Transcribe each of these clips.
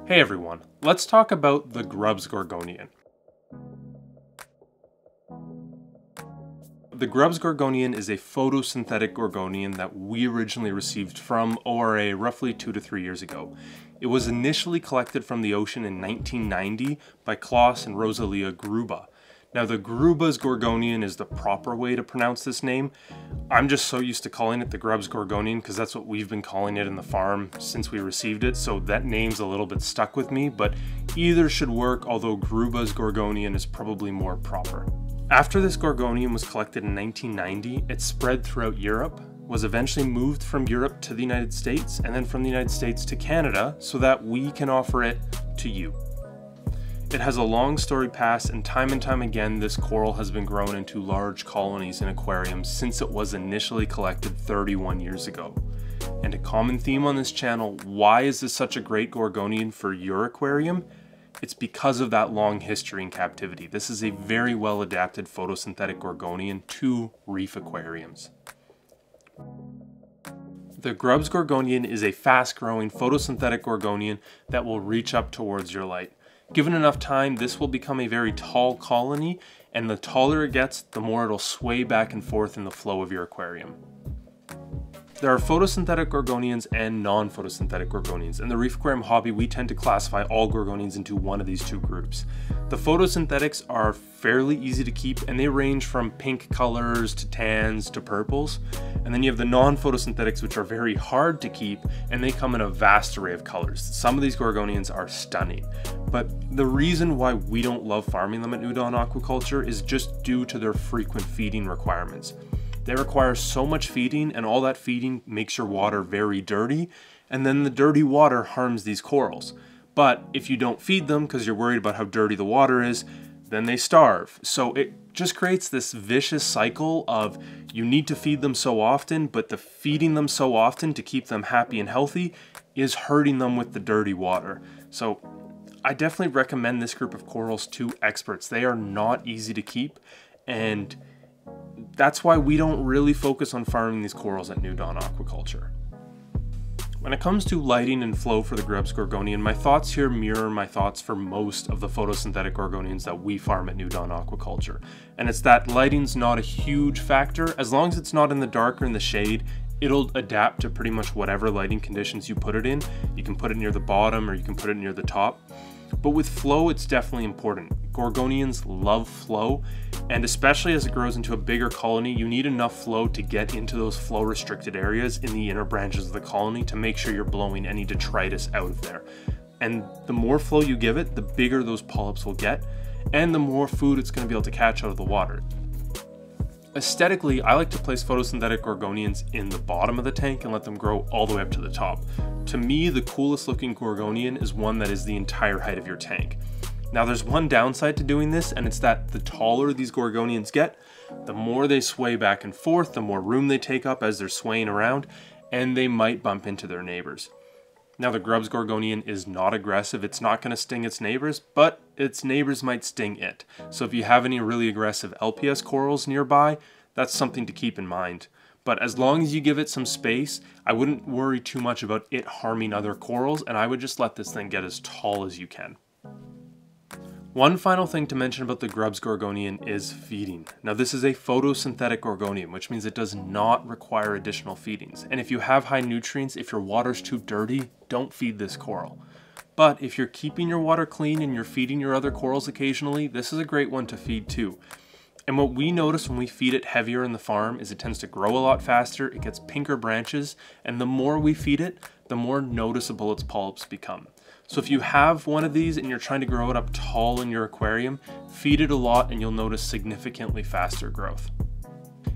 Hey everyone, let's talk about the Grub's Gorgonian. The Grub's Gorgonian is a photosynthetic Gorgonian that we originally received from ORA roughly 2 to 3 years ago. It was initially collected from the ocean in 1990 by Klaus and Rosalia Grube. Now the Grube's Gorgonian is the proper way to pronounce this name. I'm just so used to calling it the Grub's Gorgonian because that's what we've been calling it in the farm since we received it, so that name's a little bit stuck with me, but either should work, although Grube's Gorgonian is probably more proper. After this Gorgonian was collected in 1990, it spread throughout Europe, was eventually moved from Europe to the United States, and then from the United States to Canada so that we can offer it to you. It has a long storied past, and time again this coral has been grown into large colonies in aquariums since it was initially collected 31 years ago. And a common theme on this channel, why is this such a great Gorgonian for your aquarium? It's because of that long history in captivity. This is a very well adapted photosynthetic Gorgonian to reef aquariums. The Grub's Gorgonian is a fast-growing photosynthetic Gorgonian that will reach up towards your light. Given enough time, this will become a very tall colony, and the taller it gets, the more it'll sway back and forth in the flow of your aquarium. There are photosynthetic Gorgonians and non-photosynthetic Gorgonians. In the reef aquarium hobby, we tend to classify all Gorgonians into one of these two groups. The photosynthetics are fairly easy to keep, and they range from pink colors to tans to purples. And then you have the non-photosynthetics, which are very hard to keep, and they come in a vast array of colors. Some of these Gorgonians are stunning, but the reason why we don't love farming them at Dawn Aquaculture is just due to their frequent feeding requirements. They require so much feeding, and all that feeding makes your water very dirty, and then the dirty water harms these corals. But if you don't feed them because you're worried about how dirty the water is, then they starve. So it just creates this vicious cycle of you need to feed them so often, but the feeding them so often to keep them happy and healthy is hurting them with the dirty water. So I definitely recommend this group of corals to experts. They are not easy to keep, and that's why we don't really focus on farming these corals at Dawn Aquaculture. When it comes to lighting and flow for the Grub's Gorgonian, my thoughts here mirror my thoughts for most of the photosynthetic Gorgonians that we farm at Dawn Aquaculture. And it's that lighting's not a huge factor. As long as it's not in the dark or in the shade, it'll adapt to pretty much whatever lighting conditions you put it in. You can put it near the bottom or you can put it near the top. But with flow, it's definitely important. Gorgonians love flow, and especially as it grows into a bigger colony, you need enough flow to get into those flow restricted areas in the inner branches of the colony to make sure you're blowing any detritus out of there. And the more flow you give it, the bigger those polyps will get, and the more food it's going to be able to catch out of the water. Aesthetically, I like to place photosynthetic Gorgonians in the bottom of the tank and let them grow all the way up to the top. To me, the coolest looking Gorgonian is one that is the entire height of your tank. Now there's one downside to doing this, and it's that the taller these Gorgonians get, the more they sway back and forth, the more room they take up as they're swaying around, and they might bump into their neighbors. Now the Grub's Gorgonian is not aggressive, it's not going to sting its neighbors, but its neighbors might sting it. So if you have any really aggressive LPS corals nearby, that's something to keep in mind. But as long as you give it some space, I wouldn't worry too much about it harming other corals, and I would just let this thing get as tall as you can. One final thing to mention about the Grub's Gorgonian is feeding. Now this is a photosynthetic Gorgonian, which means it does not require additional feedings. And if you have high nutrients, if your water's too dirty, don't feed this coral. But if you're keeping your water clean and you're feeding your other corals occasionally, this is a great one to feed too. And what we notice when we feed it heavier in the farm is it tends to grow a lot faster, it gets pinker branches, and the more we feed it, the more noticeable its polyps become. So if you have one of these and you're trying to grow it up tall in your aquarium, feed it a lot and you'll notice significantly faster growth.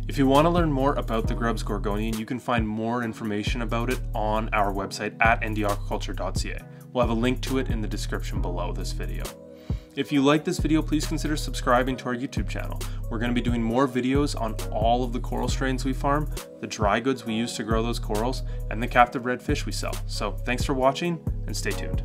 If you want to learn more about the Grub's Gorgonian, you can find more information about it on our website at ndaquaculture.ca. We'll have a link to it in the description below this video. If you like this video, please consider subscribing to our YouTube channel. We're going to be doing more videos on all of the coral strains we farm, the dry goods we use to grow those corals, and the captive red fish we sell. So thanks for watching and stay tuned.